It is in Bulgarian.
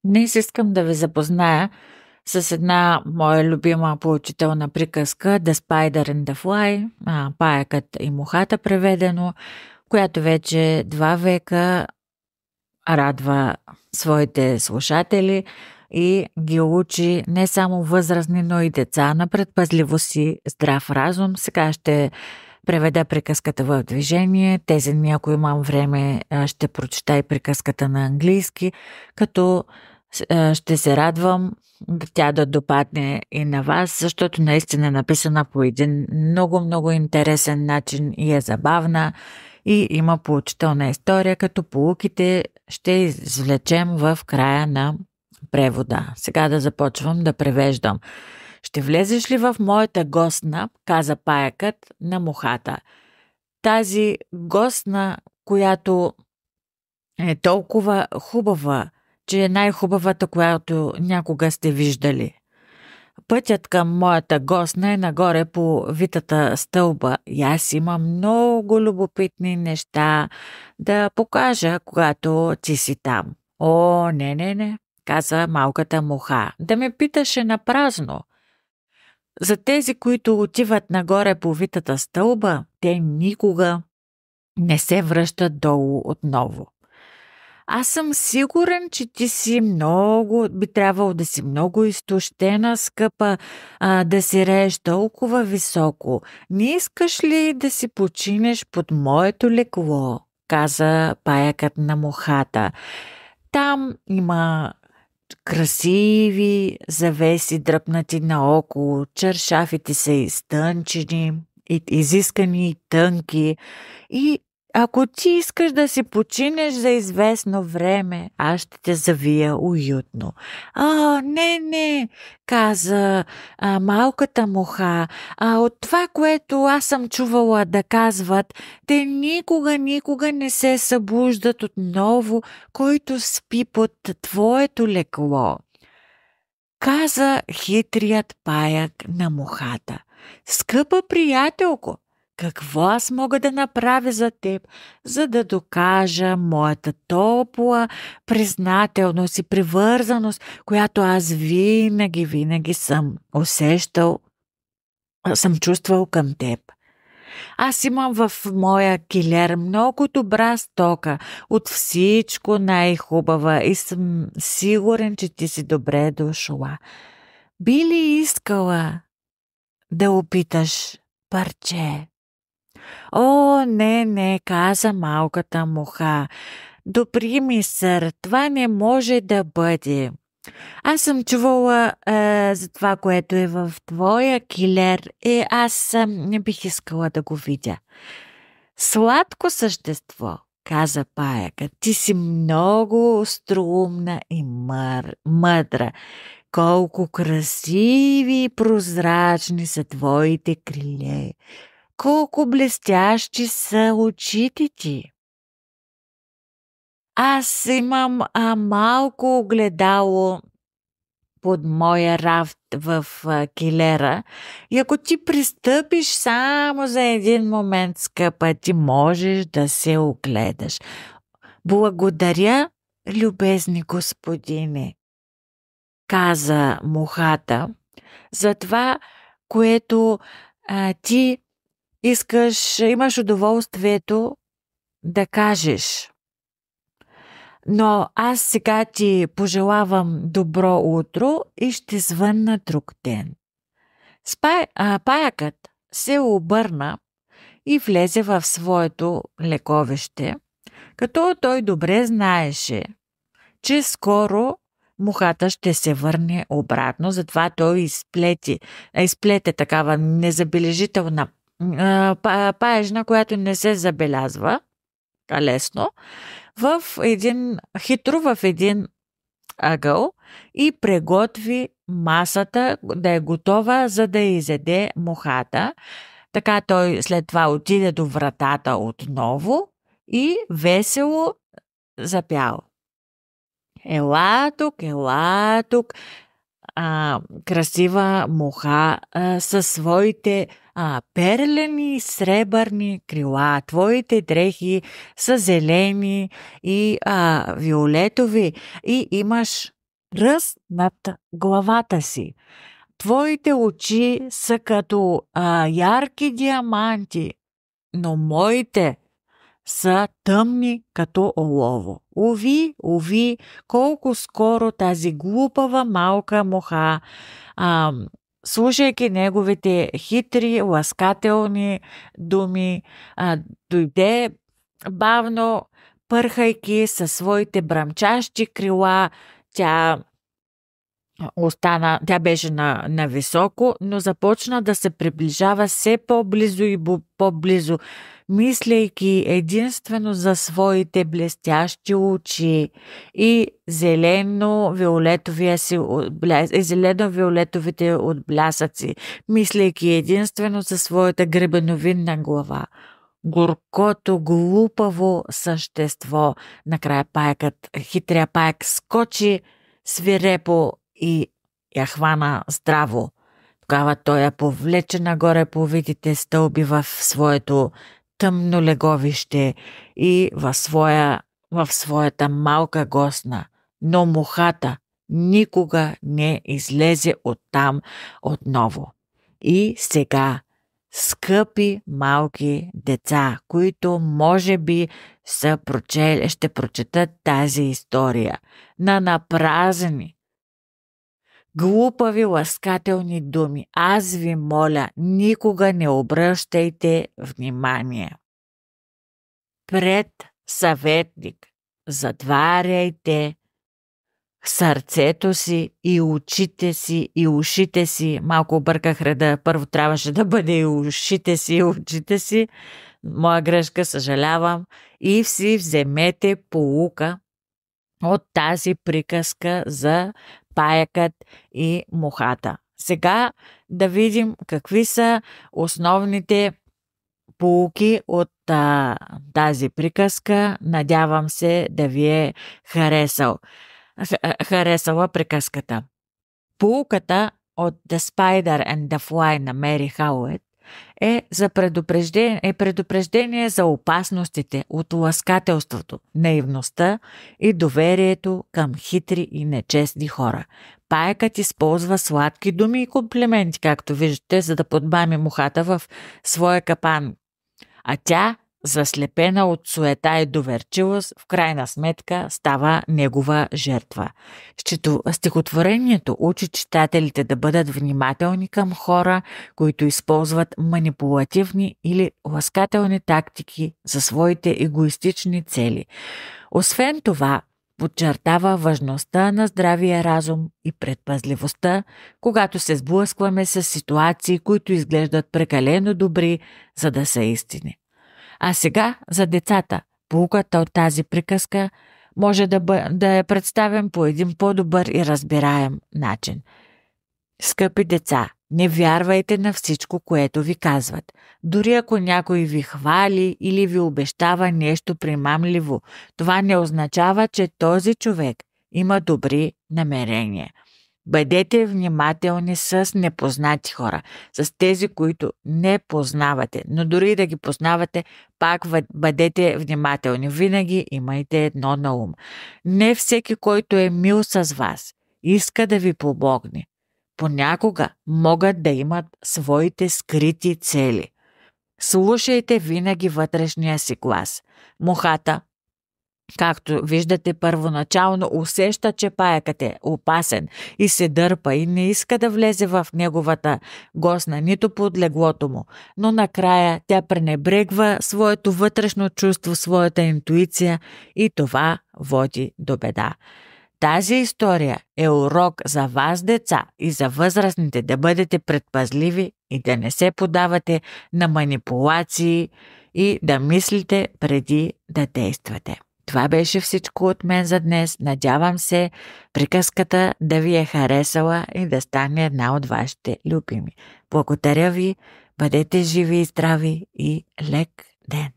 Днес искам да ви запозная с една моя любима поучителна приказка The Spider and the Fly, Паякът и мухата преведено, която вече 2 века радва своите слушатели и ги учи не само възрастни, но и деца на предпазливост и здрав разум. Сега ще преведа приказката в движение. Тези дни, ако имам време, ще прочета и приказката на английски, като ще се радвам тя да допадне и на вас, защото наистина е написана по един много интересен начин и е забавна и има поучителна история, като поуките ще извлечем в края на превода. Сега да започвам да превеждам. Ще влезеш ли в моята гостна, каза паякът на мухата. Тази гостна, която е толкова хубава, че е най-хубавата, която някога сте виждали. Пътят към моята гостна е нагоре по витата стълба и аз имам много любопитни неща да покажа, когато ти си там. О, не, каза малката муха, да ме питаше на празно. За тези, които отиват нагоре по витата стълба, те никога не се връщат долу отново. Аз съм сигурен, че ти си би трябвало да си много изтощена, скъпа, да си рееш толкова високо. Не искаш ли да си починеш под моето лекло, каза паякът на мухата. Там има красиви завеси, дръпнати наоколо, чаршафите са изтънчени, изискани и тънки и ако ти искаш да си починеш за известно време, аз ще те завия уютно. Не, каза малката муха. От това, което аз съм чувала да казват, те никога не се събуждат отново, който спи под твоето лекло. Каза хитрият паяк на мухата. Скъпа приятелко, какво аз мога да направя за теб, за да докажа моята топла признателност и привързаност, която аз винаги съм усещал, съм чувствал към теб. Аз имам в моя килер много добра стока, от всичко най-хубава и съм сигурен, че ти си добре дошла. Би ли искала да опиташ парче? О, не, каза малката муха. Добри ми сър, това не може да бъде. Аз съм чувала за това, което е в твоя килер и аз не бих искала да го видя. Сладко същество, каза паяка, ти си много остроумна и мъдра. Колко красиви и прозрачни са твоите криле. Колко блестящи са очите ти. Аз имам малко огледало под моя рафт в килера и ако ти пристъпиш само за един момент, скъпа, ти можеш да се огледаш. Благодаря, любезни господине, каза мухата, за това, което ти имаш удоволствието да кажеш. Но аз сега ти пожелавам добро утро и ще звънна друг ден. Паякът се обърна и влезе в своето лековище, като той добре знаеше, че скоро мухата ще се върне обратно, затова той изплете такава незабележителна паежна, която не се забелязва лесно, хитро в един ъгъл и приготви масата да е готова, за да изеде мухата. Така той след това отиде до вратата отново и весело запял. Ела тук, красива муха със своите перлени сребърни крила. Твоите дрехи са зелени и виолетови и имаш пръст над главата си. Твоите очи са като ярки диаманти, но моите са тъмни като олово. Уви, колко скоро тази глупава малка муха, слушайки неговите хитри, ласкателни думи, дойде бавно, пърхайки със своите бръмчащи крила. Тя беше на високо, но започна да се приближава все по-близо и по-близо, мислейки единствено за своите блестящи очи и зелено-виолетовите отблясъци, мислейки единствено за своята гребеновидна глава. Горкото, глупаво същество. Накрая хитрия паек скочи свирепо и я хвана здраво. Тогава той я повлече нагоре по видите стълби в своето тъмно леговище и в своята малка госна. Но мухата никога не излезе оттам отново. И сега, скъпи малки деца, които може би ще прочетат тази история на напразни, глупави ласкателни думи, аз ви моля, никога не обръщайте внимание. Пред съветник затваряйте сърцето си и очите си и ушите си. Малко обърках реда. Първо трябваше да бъде и ушите си и очите си. Моя грешка, съжалявам. И си вземете поука от тази приказка за паякът и мухата. Сега да видим какви са основните поуки от тази приказка. Надявам се да ви е харесала приказката. Поуката от The Spider and the Fly на Мери Хаует е предупреждение за опасностите от ласкателството, наивността и доверието към хитри и нечестни хора. Паекът използва сладки думи и комплименти, както виждате, за да подмами мухата в своя капан. А тя, заслепена от суета и доверчивост, в крайна сметка става негова жертва. Стихотворението учи читателите да бъдат внимателни към хора, които използват манипулативни или ласкателни тактики за своите егоистични цели. Освен това, подчертава важността на здравия разум и предпазливостта, когато се сблъскваме с ситуации, които изглеждат прекалено добри, за да са истини. А сега за децата. Поуката от тази приказка може да я представим по един по-добър и разбираем начин. Скъпи деца, не вярвайте на всичко, което ви казват. Дори ако някой ви хвали или ви обещава нещо примамливо, това не означава, че този човек има добри намерения. Бъдете внимателни с непознати хора, с тези, които не познавате, но дори да ги познавате, пак бъдете внимателни. Винаги имайте едно на ум. Не всеки, който е мил с вас, иска да ви помогне. Понякога могат да имат своите скрити цели. Слушайте винаги вътрешния си глас. Мухата, както виждате, първоначално усеща, че паякът е опасен и се дърпа и не иска да влезе в неговата госна, нито под леглото му, но накрая тя пренебрегва своето вътрешно чувство, своята интуиция и това води до беда. Тази история е урок за вас, деца, и за възрастните да бъдете предпазливи и да не се подавате на манипулации и да мислите преди да действате. Това беше всичко от мен за днес. Надявам се приказката да ви е харесала и да стане една от вашите любими. Благодаря ви, бъдете живи и здрави и лек ден!